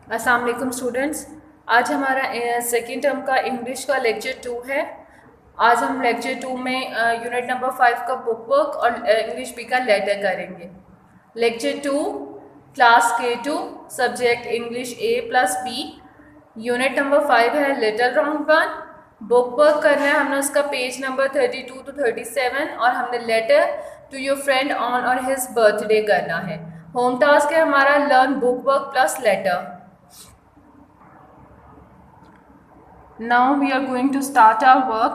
अस्सलाम वालेकुम स्टूडेंट्स। आज हमारा सेकेंड टर्म का इंग्लिश का लेक्चर 2 है। आज हम लेक्चर 2 में यूनिट नंबर 5 का बुक वर्क और इंग्लिश बी का लेटर करेंगे। Lecture 2 class K2 subject English A plus B. Unit number 5 है लिटिल राउंड 1। बुक वर्क करना है हमने उसका पेज नंबर 32 to 37 और हमने letter to your friend on और हिज बर्थडे करना है। होम टास्क है हमारा learn book work plus letter. Now we are going to start our work.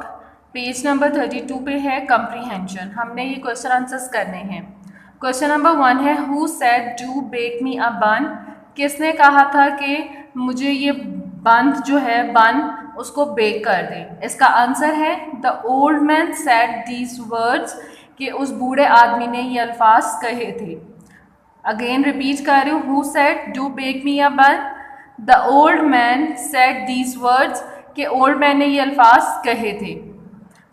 Page number 32 पे है कंप्रीहेंशन। हमने ये क्वेश्चन आंसर्स करने हैं। क्वेश्चन नंबर 1 है who said do bake me a बन। किसने कहा था कि मुझे ये बन जो है बन उसको बेक कर दे। इसका आंसर है the old man said these words, कि उस बूढ़े आदमी ने ये अल्फाज कहे थे। अगेन रिपीट कर रही हूँ, who said do bake me a bun. The old man said these words, कि ओल्ड मैन ने ये अल्फाज कहे थे।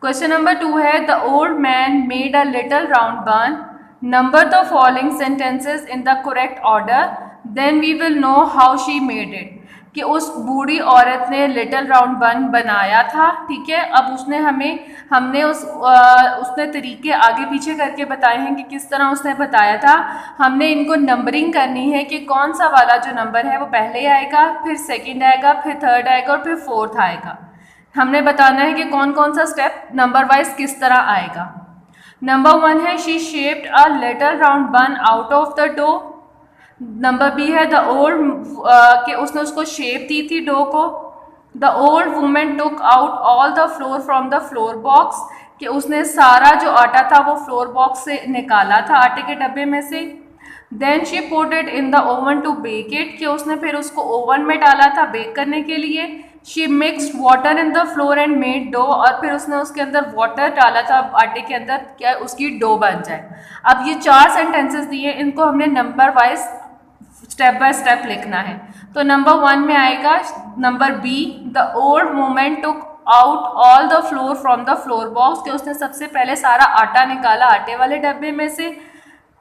क्वेश्चन नंबर 2 है the old man made a little round bun. Number the following sentences in the correct order, then we will know how she made it. कि उस बूढ़ी औरत ने लिटिल राउंड बन बनाया था, ठीक है। अब हमने उसने तरीके आगे पीछे करके बताए हैं कि किस तरह उसने बताया था। हमने इनको नंबरिंग करनी है कि कौन सा वाला जो नंबर है वो पहले आएगा, फिर सेकंड आएगा, फिर थर्ड आएगा और फिर फोर्थ आएगा। हमने बताना है कि कौन कौन सा स्टेप नंबर वाइज किस तरह आएगा। नंबर 1 है she shaped a little round bun out of the dough. Number B है द ओल्ड, कि उसने उसको शेप दी थी डो को। The old women took out all the flour from the flour box, कि उसने सारा जो आटा था वो फ्लोर बॉक्स से निकाला था, आटे के डब्बे में से। Then she put it in the oven to bake it, कि उसने फिर उसको ओवन में डाला था बेक करने के लिए। She mixed water in the flour and made dough, और फिर उसने उसके अंदर वाटर डाला था आटे के अंदर, क्या उसकी डो बन जाए। अब ये 4 सेंटेंसेस दिए, इनको हमने number wise step by step लिखना है। तो नंबर 1 में आएगा number B, the old woman took out all the flour from the flour box, कि उसने सबसे पहले सारा आटा निकाला आटे वाले डब्बे में से।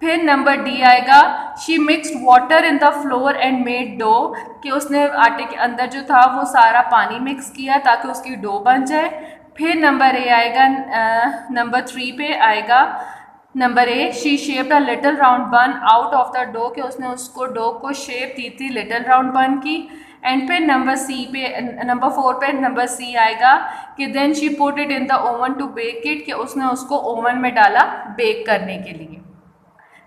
फिर नंबर डी आएगा she mixed water in the flour and made dough, कि उसने आटे के अंदर जो था वो सारा पानी मिक्स किया ताकि उसकी डो बन जाए। फिर नंबर ए आएगा, नंबर 3 पे आएगा number A she shaped a little round bun out of the dough, कि उसने उसको डो को शेप दी थी लिटिल राउंड बन की। एंड फिर नंबर 4 पे नंबर सी आएगा कि then she put it in the oven to bake it, कि उसने उसको ओवन में डाला बेक करने के लिए।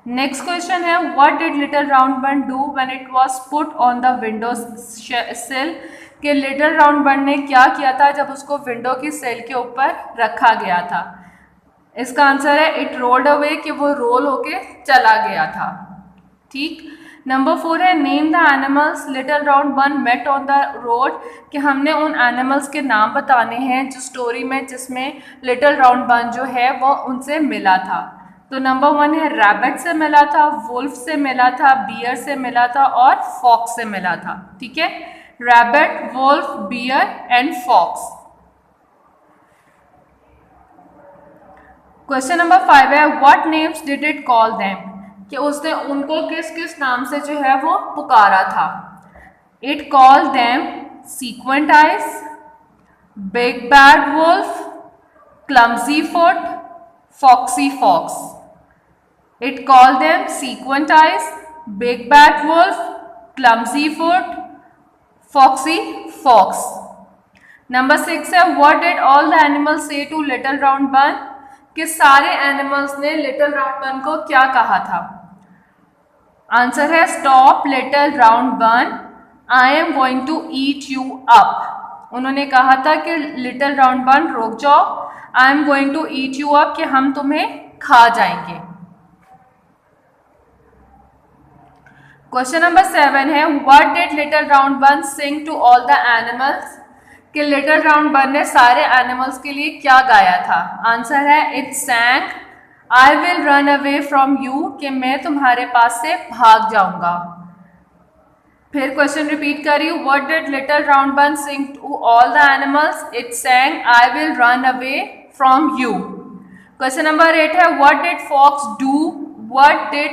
नेक्स्ट क्वेश्चन है व्हाट डिड लिटिल राउंड बन do when it was put on the window सिल, कि लिटिल राउंड बन ने क्या किया था जब उसको विंडो की सेल के ऊपर रखा गया था। इसका आंसर है इट रोल्ड अवे, कि वो रोल होके चला गया था, ठीक। नंबर 4 है name the animals little round बन मेट ऑन द रोड, कि हमने उन एनिमल्स के नाम बताने हैं जो स्टोरी में जिसमें लिटिल राउंड बन जो है वो उनसे मिला था। तो नंबर 1 है रैबिट से मिला था, वुल्फ से मिला था, बियर से मिला था और फॉक्स से मिला था, ठीक है। Rabbit, wolf, bear and fox. Question number 5 है what names did it call them, कि उसने उनको किस किस नाम से जो है वो पुकारा था। It call them squint eyes, big bad wolf, clumsy foot, foxy fox. It call them squint eyes, big bad wolf, clumsy foot, foxy fox. Number 6 है what did all the animals say to little round bun, कि सारे animals ने little round बन को क्या कहा था। Answer है stop little round bun, I am going to eat you up. उन्होंने कहा था कि लिटिल राउंड बन रुक जाओ, I am going to eat you up, कि हम तुम्हें खा जाएंगे। क्वेश्चन नंबर 7 है what did little round bun sing to all the animals, कि लिटिल राउंड बन ने सारे एनिमल्स के लिए क्या गाया था। आंसर है it sang I will run away from you, कि मैं तुम्हारे पास से भाग जाऊंगा। फिर क्वेश्चन रिपीट कर रही हूँ what did little round bun sing to all the animals, it sang I will run away from you. Question number 8 है what did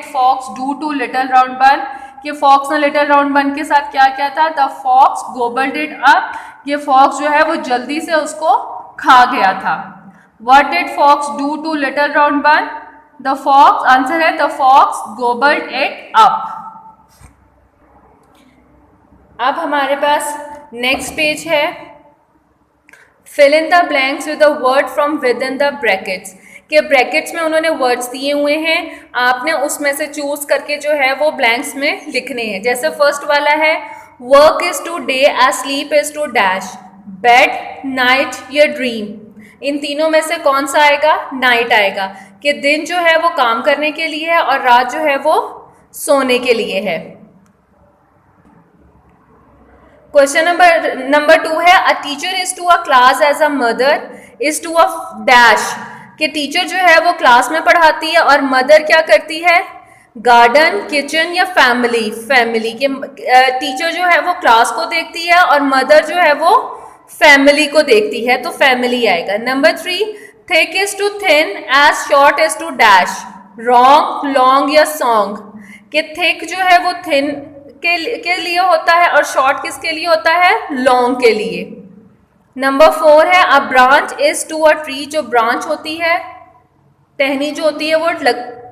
fox do to little round bun, कि फॉक्स ने little round बन के साथ क्या किया था, the fox gobbled it up, ये फॉक्स जो है वो जल्दी से उसको खा गया था। What did fox do to little round bun, the fox, answer है the fox gobbled it up. अब हमारे पास नेक्स्ट पेज है, fill in the blanks with a word from within the brackets, के ब्रैकेट्स में उन्होंने words दिए हुए हैं, आपने उसमें से चूज करके जो है वो ब्लैंक्स में लिखने हैं। जैसे फर्स्ट वाला है, work is to day as sleep is to dash, bed, night या ड्रीम, इन तीनों में से कौन सा आएगा, नाइट आएगा, कि दिन जो है वो काम करने के लिए है और रात जो है वो सोने के लिए है। क्वेश्चन नंबर 2 है, a teacher is to a class as a mother is to a dash, कि टीचर जो है वो क्लास में पढ़ाती है और मदर क्या करती है, गार्डन, किचन या फैमिली, फैमिली के टीचर जो है वो क्लास को देखती है और मदर जो है वो फैमिली को देखती है, तो फैमिली आएगा। Number 3, thick is to thin as short is to dash, wrong, long या सॉन्ग, कि थिक जो है वो थिन के लिए होता है और शॉर्ट किसके लिए होता है, लॉन्ग के लिए। नंबर 4 है, a branch is to a tree, जो ब्रांच होती है, टहनी जो होती है वो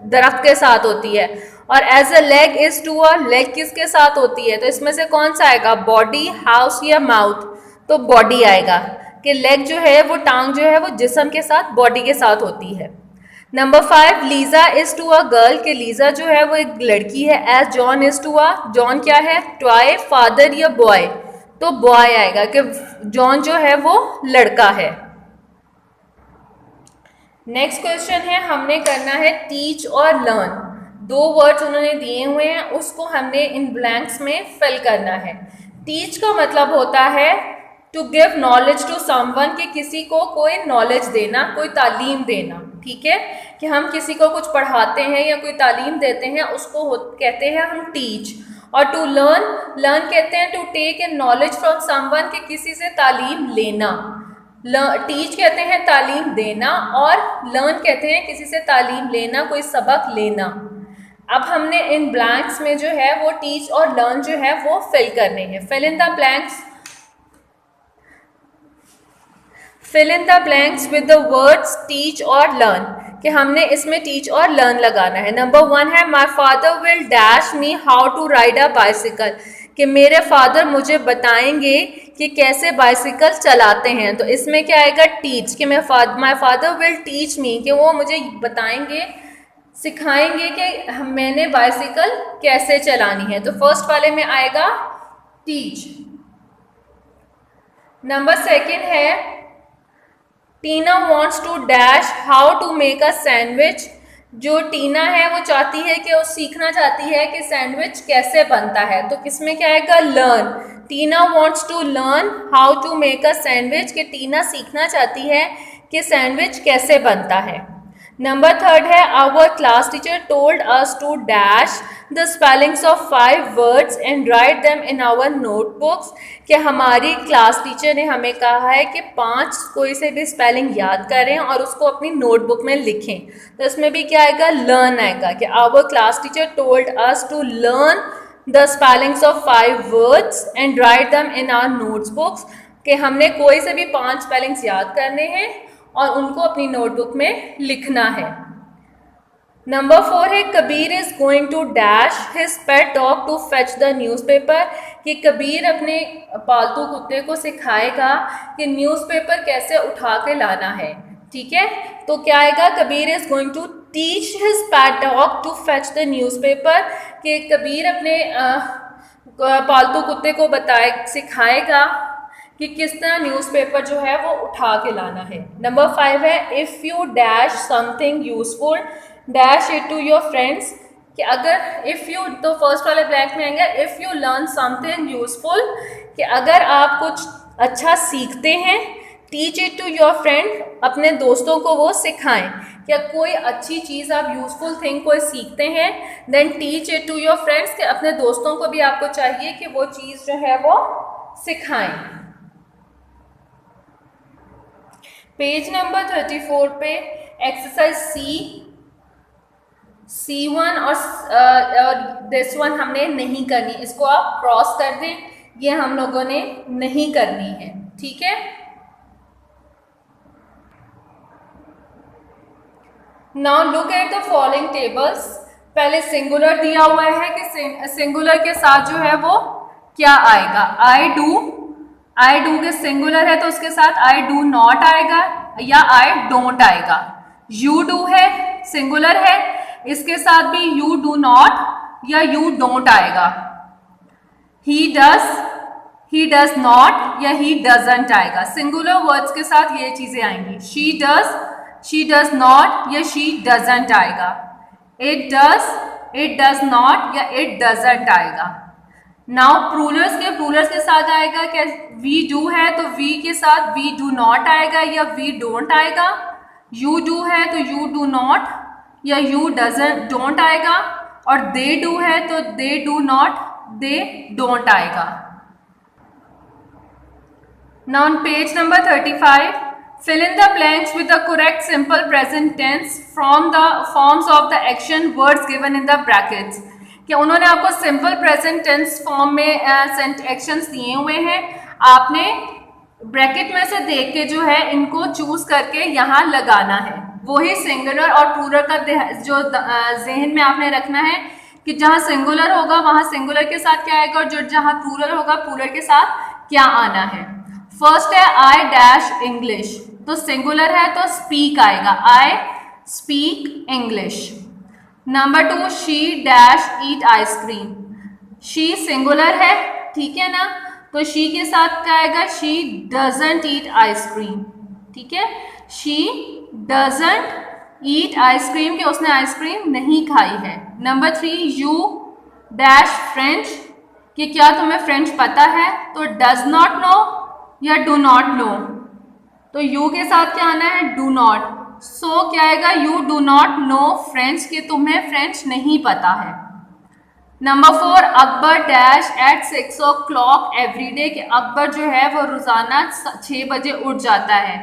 दरख्त के साथ होती है, और as a leg is to a, leg किसके साथ होती है, तो इसमें से कौन सा आएगा, बॉडी, हाउस या माउथ, तो बॉडी आएगा, कि लेग जो है वो टांग जो है वो जिस्म के साथ, बॉडी के साथ होती है। Number 5, Lisa is to a girl, के लीजा जो है वो एक लड़की है, as John is to a, John क्या है, टॉय, फादर या बॉय, तो बॉय आएगा, कि जॉन जो है वो लड़का है। नेक्स्ट क्वेश्चन है, हमने करना है टीच और लर्न, दो वर्ड्स उन्होंने दिए हुए हैं, उसको हमने इन ब्लैंक्स में फिल करना है। टीच का मतलब होता है to give knowledge to someone, कि किसी को कोई नॉलेज देना, कोई तालीम देना, ठीक है, कि हम किसी को कुछ पढ़ाते हैं या कोई तालीम देते हैं, उसको कहते हैं हम टीच। और टू लर्न, लर्न कहते हैं to take a knowledge from someone, कि किसी से तालीम लेना। टीच कहते हैं तालीम देना और लर्न कहते हैं किसी से तालीम लेना, कोई सबक लेना। अब हमने इन ब्लैंक्स में जो है वो टीच और लर्न जो है वो फिल करने हैं। Fill in the blanks, fill in the blanks with the words teach और लर्न, कि हमने इसमें टीच और लर्न लगाना है। नंबर 1 है, my father will dash me how to ride a bicycle, कि मेरे फादर मुझे बताएंगे कि कैसे बाइसिकल चलाते हैं, तो इसमें क्या आएगा, टीच, कि माई फादर विल टीच मी, कि वो मुझे बताएंगे, सिखाएंगे कि मैंने बाइसिकल कैसे चलानी है, तो फर्स्ट वाले में आएगा टीच। नंबर 2 है, Tina wants to dash how to make a sandwich, जो टीना है वो चाहती है कि वो सीखना चाहती है कि सैंडविच कैसे बनता है, तो किसमें क्या आएगा, learn. Tina wants to learn how to make a sandwich, कि टीना सीखना चाहती है कि सैंडविच कैसे बनता है। नंबर 3 है, our class teacher told us to dash the spellings of 5 words and write them in our notebooks, कि हमारी क्लास टीचर ने हमें कहा है कि 5 कोई से भी स्पेलिंग याद करें और उसको अपनी नोटबुक में लिखें, तो इसमें भी क्या आएगा, लर्न आएगा, कि our class teacher told us to learn the spellings of 5 words and write them in our notebooks, कि हमने कोई से भी 5 स्पेलिंग्स याद करने हैं और उनको अपनी नोटबुक में लिखना है। नंबर 4 है, Kabir is going to dash his pet dog to fetch the newspaper, कि कबीर अपने पालतू कुत्ते को सिखाएगा कि न्यूज़पेपर कैसे उठा के लाना है, ठीक है, तो क्या आएगा, Kabir is going to teach his pet dog to fetch the newspaper, कि कबीर अपने पालतू कुत्ते को सिखाएगा कि किस तरह न्यूज़पेपर जो है वो उठा के लाना है। नंबर 5 है, if you dash something useful dash it to your friends, कि अगर इफ़ यू, तो फर्स्ट वाले ब्लैंक में आएंगे if you learn something useful, कि अगर आप कुछ अच्छा सीखते हैं, teach it to your friend, अपने दोस्तों को वो सिखाएं, क्या कोई अच्छी चीज़ आप यूजफुल थिंग कोई सीखते हैं, then teach it to your friends, कि अपने दोस्तों को भी आपको चाहिए कि वो चीज़ जो है वो सिखाएं। पेज नंबर 34 पे एक्सरसाइज सी, C1 और दिस वन हमने नहीं करनी, इसको आप क्रॉस कर दें, ये हम लोगों ने नहीं करनी है, ठीक है। Now look at the following tables. पहले सिंगुलर दिया हुआ है कि सिंगुलर के साथ जो है वो क्या आएगा, आई डू के सिंगुलर है तो उसके साथ आई डू नॉट आएगा या आई डोंट आएगा। यू डू है, सिंगुलर है, इसके साथ भी यू डू नॉट या यू डोंट आएगा। ही डज नॉट या ही डजंट आएगा। सिंगुलर वर्ड्स के साथ ये चीजें आएंगी। शी डज नॉट या शी डजंट आएगा। इट डज नॉट या इट डजंट आएगा। नाउ प्लूरल्स के साथ आएगा क्या, वी डू है तो वी के साथ वी डू नॉट आएगा या वी डोंट आएगा। यू डू है तो यू डू नॉट या यू डोंट आएगा। और दे डू है तो they do not they don't आएगा। Now on page number 35, fill in the blanks with the correct simple present tense from the forms of the action words given in the brackets। क्या उन्होंने आपको simple present tense form में actions दिए हुए हैं, आपने bracket में से देख के जो है इनको चूज करके यहाँ लगाना है। वही सिंगुलर और प्लूरल का जो जहन में आपने रखना है कि जहाँ सिंगुलर होगा वहाँ सिंगुलर के साथ क्या आएगा और जो जहाँ प्लूरल होगा प्लूरल के साथ क्या आना है। फर्स्ट है आई डैश इंग्लिश, तो सिंगुलर है तो स्पीक आएगा, I speak English. Number 2 she dash eat ice cream, she singular है, ठीक है ना, तो शी के साथ क्या आएगा, शी डजंट ईट आइसक्रीम, ठीक है। शी डजंट ईट आइसक्रीम, कि उसने आइसक्रीम नहीं खाई है। नंबर 3 यू डैश फ्रेंच, कि क्या तुम्हें फ्रेंच पता है, तो डज नॉट नो या डू नॉट नो, तो यू के साथ क्या आना है, डू नॉट। सो क्या आएगा, you do not know French, कि तुम्हें फ्रेंच नहीं पता है। Number 4 Akbar dash at 6 o'clock every day, कि अकबर जो है वो रोजाना 6 बजे उठ जाता है,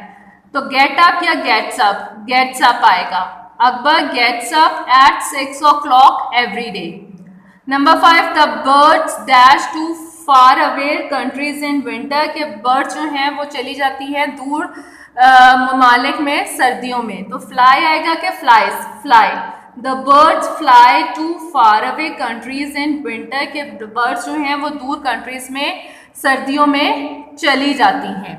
तो गेट अप या गेट्स अप आएगा। Akbar gets up at 6 o'clock every day. Number 5 the birds dash to far away countries in winter, के बर्ड जो हैं वो चली जाती है दूर ममालिक में सर्दियों में, तो फ्लाई आएगा कि fly. The birds fly to far away countries in winter, के बर्ड्स जो हैं वो दूर कंट्रीज में सर्दियों में चली जाती हैं।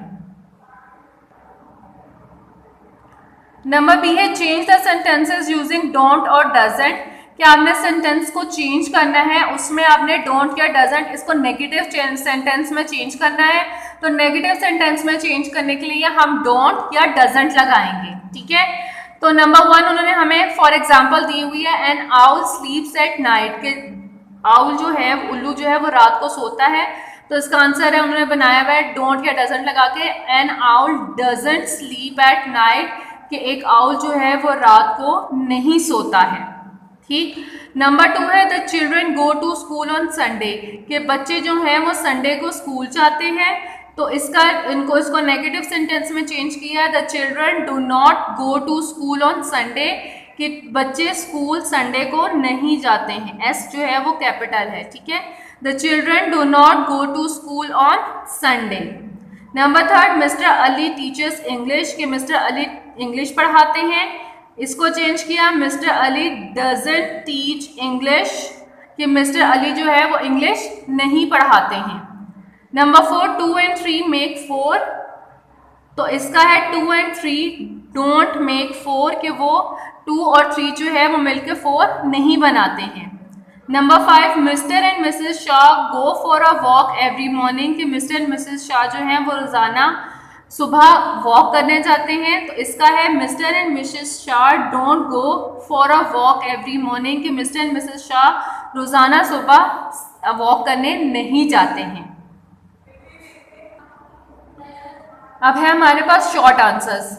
नंबर बी है change the sentences using don't और डजंट, कि आपने सेंटेंस को चेंज करना है, उसमें आपने डोंट या डजंट इसको नेगेटिव सेंटेंस में चेंज करना है, तो नेगेटिव सेंटेंस में चेंज करने के लिए हम डोंट या डजंट लगाएंगे, ठीक है। तो नंबर 1 उन्होंने हमें फॉर एग्जांपल दी हुई है, एन आउल स्लीप्स एट नाइट, के आउल जो है उल्लू जो है वो रात को सोता है, तो इसका आंसर है उन्होंने बनाया हुआ है डोंट या डजंट लगा के, N owl doesn't sleep at night, कि एक आउल जो है वो रात को नहीं सोता है, ठीक। नंबर 2 है the children go to school on Sunday, के बच्चे जो हैं वो संडे को स्कूल जाते हैं, तो इसको नेगेटिव सेंटेंस में चेंज किया है, the children do not go to school on Sunday, कि बच्चे स्कूल संडे को नहीं जाते हैं, एस जो है वो कैपिटल है, ठीक है। The children do not go to school on Sunday. Number 3 mister Ali teaches English, के मिस्टर अली इंग्लिश पढ़ाते हैं, इसको चेंज किया, mister Ali doesn't teach English, कि मिस्टर अली जो है वो इंग्लिश नहीं पढ़ाते हैं। नंबर 4 2 and 3 मेक 4, तो इसका है 2 and 3 डोंट मेक 4, कि वो 2 और 3 जो है वो मिलकर 4 नहीं बनाते हैं। Number 5 mister and Mrs Shah go for a walk every morning, कि मिस्टर एंड मिसेस शाह जो हैं वो रोजाना सुबह वॉक करने जाते हैं, तो इसका है mister and Mrs Shah don't go for a walk every morning, कि मिस्टर एंड मिसेस शाह रोजाना सुबह वॉक करने नहीं जाते हैं। अब है हमारे पास short answers,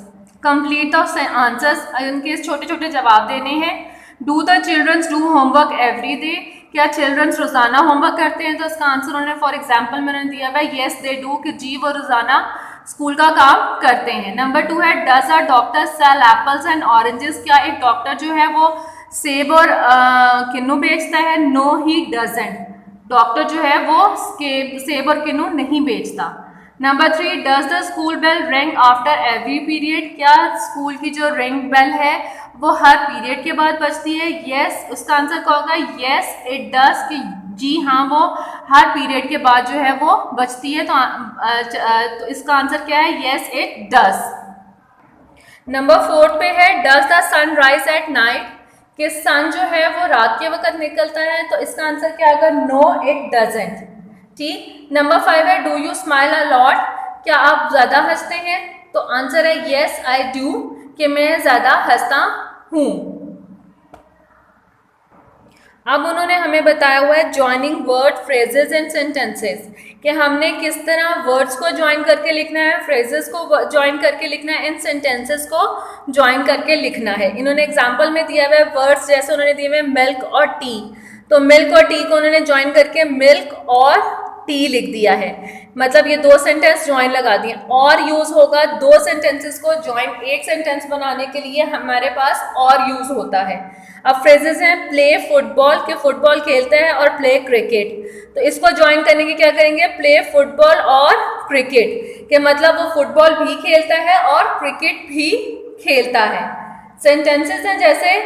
complete the answers, उनके छोटे छोटे जवाब देने हैं। Do the childrens do homework every day, क्या चिल्ड्रंस रोजाना होमवर्क करते हैं, तो इसका आंसर उन्होंने फॉर एग्जाम्पल में उन्होंने दिया हुआ है येस दे डू, कि जी वो रोजाना स्कूल का काम करते हैं। नंबर 2 है does a doctor sell apples and oranges, क्या एक डॉक्टर जो है वो सेब और किन्नू बेचता है? No he doesn't. डॉक्टर जो है वो सेब और किन्नू नहीं बेचता। Number 3, does the school bell ring after every period? क्या स्कूल की जो रिंग बेल है वो हर पीरियड के बाद बजती है? यस। उसका आंसर क्या होगा? यस इट डज, कि जी हाँ वो हर पीरियड के बाद जो है वो बजती है। तो इसका आंसर क्या है? Yes it does. नंबर 4 पे है, does the sun rise at night? कि सन जो है वो रात के वक्त निकलता है, तो इसका आंसर क्या होगा? No it doesn't. ठीक। नंबर 5 है, do you smile a lot? क्या आप ज्यादा हंसते हैं? तो आंसर है यस आई डू, कि मैं ज्यादा हंसता हूं। अब उन्होंने हमें बताया हुआ है joining word, phrases and sentences, कि हमने किस तरह वर्ड्स को ज्वाइन करके लिखना है, फ्रेजेस को ज्वाइन करके लिखना है, एंड सेंटेंसेस को ज्वाइन करके लिखना है। इन्होंने एग्जांपल में दिया हुआ है वर्ड्स, जैसे उन्होंने दिए हुए मिल्क और टी, तो मिल्क और टी को उन्होंने ज्वाइन करके मिल्क और टी लिख दिया है, मतलब ये 2 सेंटेंस ज्वाइन लगा दिए। और यूज होगा 2 सेंटेंसेस को ज्वाइन एक सेंटेंस बनाने के लिए हमारे पास और यूज होता है। अब फ्रेजेस हैं, प्ले फुटबॉल, के फुटबॉल खेलते हैं, और प्ले क्रिकेट, तो इसको ज्वाइन करने के क्या करेंगे? प्ले फुटबॉल और क्रिकेट, के मतलब वो फुटबॉल भी खेलता है और क्रिकेट भी खेलता है। सेंटेंसेस हैं जैसे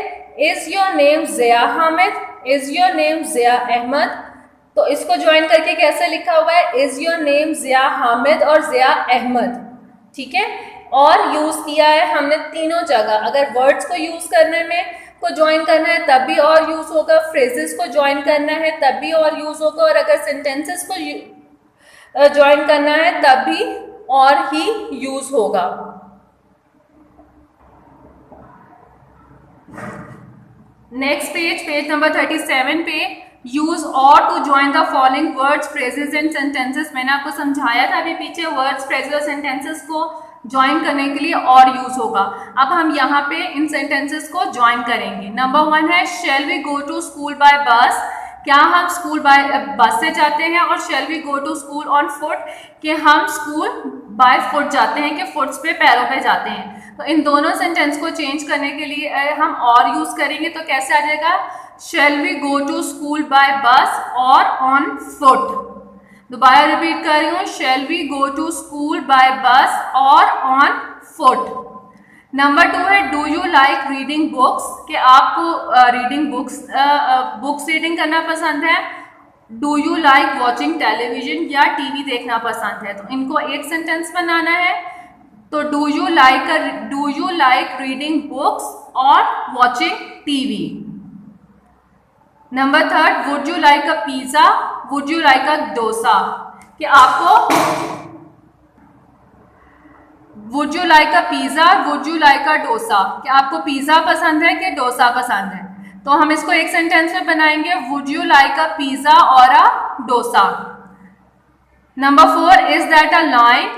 is your name Zia Hamid, is your name Zia Ahmad, तो इसको ज्वाइन करके कैसे लिखा हुआ है? Is your name Zia Hamid or Zia Ahmad. ठीक है। और यूज किया है हमने तीनों जगह, अगर वर्ड्स को यूज करने में को ज्वाइन करना है तब भी और यूज होगा, फ्रेजेस को ज्वाइन करना है तब भी और यूज होगा, और अगर सेंटेंसेस को ज्वाइन करना है तब भी और ही यूज होगा। नेक्स्ट पेज नंबर 37 पे, use or to join the following words, phrases and sentences. मैंने आपको समझाया था अभी पीछे, वर्ड्स, फ्रेजेस और सेंटेंसेस को ज्वाइन करने के लिए और यूज होगा। अब हम यहाँ पे इन सेंटेंसेस को ज्वाइन करेंगे। नंबर 1 है, shall we go to school by bus? क्या हम स्कूल बाय बस से जाते हैं? और shall we go to school on foot, कि हम स्कूल बाय फुट जाते हैं, कि फुट्स पे, पैरों पे जाते हैं। तो इन दोनों सेंटेंस को चेंज करने के लिए हम और यूज करेंगे, तो कैसे आ जाएगा? Shall we go to school by bus or on foot. दोबारा रिपीट कर रही हूँ, shall we go to school by bus or on foot. Number 2 है, do you like reading books? कि आपको रीडिंग बुक्स रीडिंग करना पसंद है? Do you like watching television? या टीवी देखना पसंद है? तो इनको एक सेंटेंस बनाना है, तो do you like reading books और watching TV. Number 3, would you like a pizza? Would you like a dosa? कि आपको would you like a pizza, would you like a dosa, कि आपको पिज्जा पसंद है कि डोसा पसंद है? तो हम इसको एक सेंटेंस में बनाएंगे, would you like a pizza और a dosa. Number 4, is that a lion?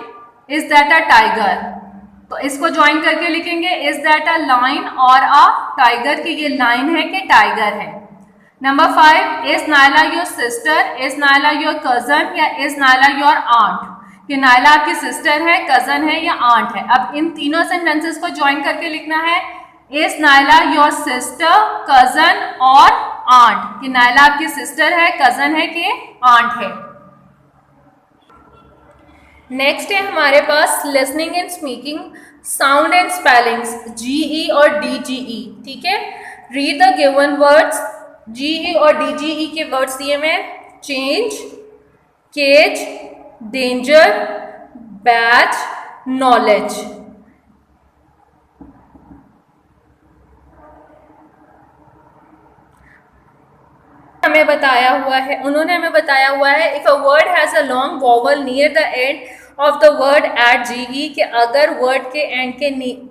Is that a tiger? तो इसको ज्वाइन करके लिखेंगे, इज दैट अ लायन और अ टाइगर, कि ये लाइन है कि टाइगर है। Number 5, is Naila your sister? Is Naila your cousin? या इज नायला योर आंट? कि नायला आपकी सिस्टर है, कजन है या आंट है? अब इन तीनों सेंटेंसेस को ज्वाइन करके लिखना है, is Naila your sister, cousin और आंट, कि नायला आपकी सिस्टर है, कजन है कि आंट है। नेक्स्ट है हमारे पास listening and speaking, sound and spellings, G E और डीजीई। ठीक है। Read the given words. G E और डीजीई के वर्ड्स दिए मैं, change, cage, danger, badge, knowledge. हमें बताया हुआ है, उन्होंने हमें बताया हुआ है, if a word has a long vowel near the end of the word at G E, कि अगर वर्ड के एंड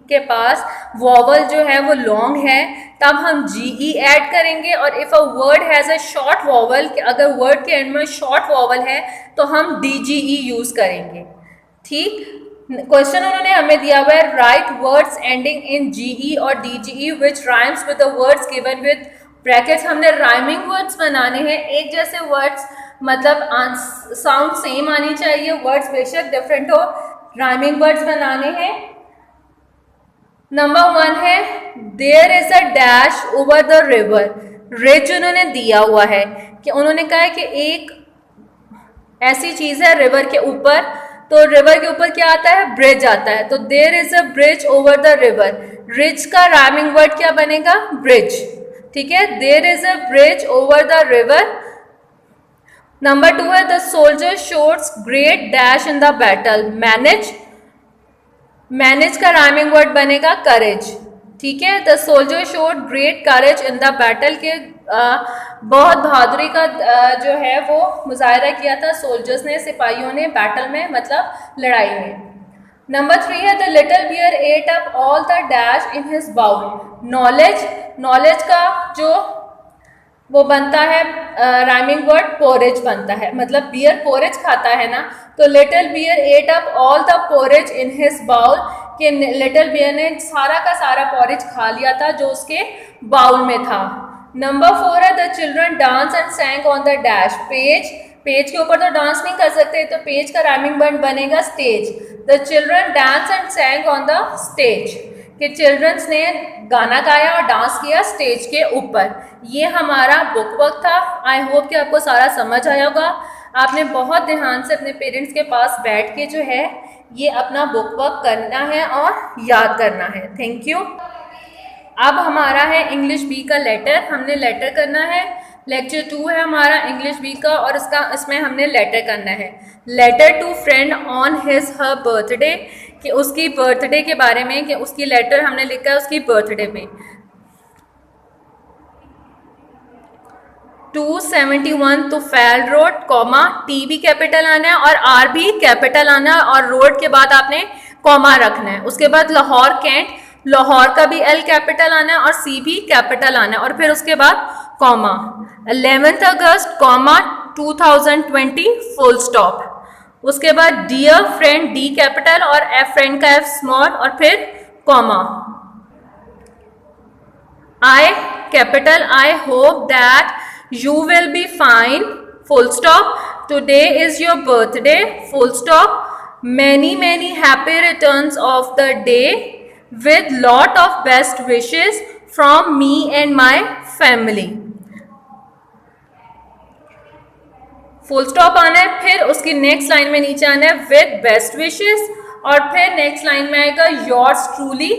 के पास वॉवल जो है वो लॉन्ग है तब हम जीई ऐड करेंगे, और if a word has a short vowel, कि अगर वर्ड के एंड में शॉर्ट वॉवल है तो हम डीजीई यूज करेंगे। ठीक। क्वेश्चन उन्होंने हमें दिया हुआ है, write words ending in G E और D G E which rhymes with the words given with brackets. हमने राइमिंग वर्ड्स बनाने हैं, एक जैसे वर्ड्स, मतलब साउंड सेम आनी चाहिए, वर्ड्स बेशक डिफरेंट हो, राइमिंग वर्ड्स बनाने हैं। नंबर 1 है there is a dash over the river. Ridge उन्होंने दिया हुआ है कि उन्होंने कहा है कि एक ऐसी चीज है रिवर के ऊपर, तो रिवर के ऊपर क्या आता है, ब्रिज आता है, तो there is a bridge over the river. Ridge का राइमिंग वर्ड क्या बनेगा, ब्रिज। ठीक है, there is a bridge over the river. Number 2 है the soldier showed great dash in the battle. Manage, manage का राइमिंग वर्ड बनेगा courage. ठीक है, the soldier showed great courage in the battle के बहुत बहादुरी का जो है वो मुजाहरा किया था सोल्जर्स ने, सिपाहियों ने बैटल में, मतलब लड़ाई में। नंबर 3 है the little bear ate up all the dash in his bowl. Knowledge, knowledge का जो वो बनता है राइमिंग वर्ड पोरेज बनता है, मतलब बियर पोरेज खाता है ना, तो little bear ate up all the porridge in his bowl, कि लिटिल बियर ने सारा का सारा पोरेज खा लिया था जो उसके बाउल में था। नंबर 4 है the children dance and सैंग on the dash. Page, page के ऊपर तो डांस नहीं कर सकते, तो पेज का राइमिंग वर्ड बनेगा stage. The children dance and सैंग on the stage, कि चिल्ड्रंस ने गाना गाया और डांस किया स्टेज के ऊपर। ये हमारा बुक वर्क था। आई होप कि आपको सारा समझ आया होगा। आपने बहुत ध्यान से अपने पेरेंट्स के पास बैठ के जो है ये अपना बुक वर्क करना है और याद करना है। Thank you. अब हमारा है इंग्लिश बी का लेटर, हमने लेटर करना है। लेक्चर 2 है हमारा इंग्लिश बी का, और इसमें हमने लेटर करना है। Letter to friend on his her birthday, कि उसकी बर्थडे के बारे में, कि उसकी लेटर हमने लिखा है उसकी बर्थडे पे। 271 तुफैल रोड, कॉमा, टी भी कैपिटल आना है और आर भी कैपिटल आना है, और रोड के बाद आपने कॉमा रखना है। उसके बाद लाहौर कैंट, लाहौर का भी एल कैपिटल आना है और सी भी कैपिटल आना है, और फिर उसके बाद comma. 11 August comma 2020 full stop. उसके बाद डियर फ्रेंड, डी कैपिटल और एफ फ्रेंड का एफ स्मॉल, और फिर comma. I capital, I hope that you will be fine, full stop. Today is your birthday, full stop. Many many happy returns of the day with lot of best wishes from me and my family. Full stop आना है, फिर उसकी next line में नीचे आना है with best wishes, और फिर नेक्स्ट लाइन में आएगा योर्स ट्रूली।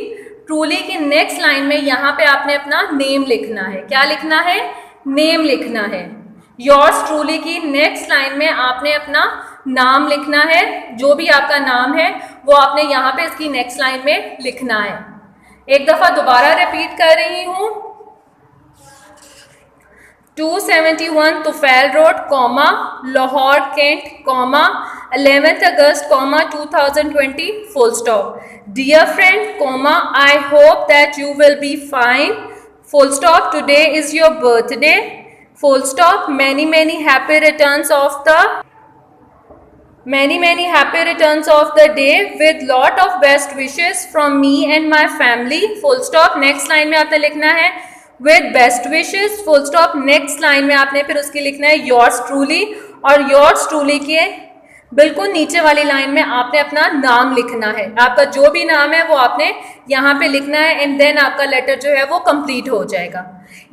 ट्रूली की नेक्स्ट लाइन में यहाँ पे आपने अपना नेम लिखना है। क्या लिखना है, नेम लिखना है। योर्स ट्रूली की नेक्स्ट लाइन में आपने अपना नाम लिखना है, जो भी आपका नाम है वो आपने यहाँ पे इसकी नेक्स्ट लाइन में लिखना है। एक दफा दोबारा रिपीट कर रही हूँ। 271 Tufail road, comma, Lahore cantt, comma, 11 August, comma, 2020 full stop. Dear friend, comma, I hope that you will be fine, full stop. Today is your birthday, full stop. Many many happy returns of the day with lot of best wishes from me and my family, full stop. next line में आपने लिखना है with best wishes, full stop. next line में आपने फिर उसकी लिखना है yours truly, और yours truly के बिल्कुल नीचे वाली लाइन में आपने अपना नाम लिखना है। आपका जो भी नाम है वो आपने यहाँ पे लिखना है, एंड देन आपका लेटर जो है वो कंप्लीट हो जाएगा।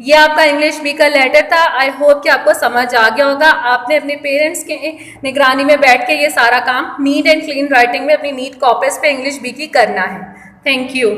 ये आपका इंग्लिश बी का लेटर था। आई होप कि आपको समझ आ गया होगा। आपने अपने पेरेंट्स के निगरानी में बैठ के ये सारा काम नीट एंड क्लीन राइटिंग में अपनी नीट कॉपीज पे इंग्लिश बी की करना है। Thank you.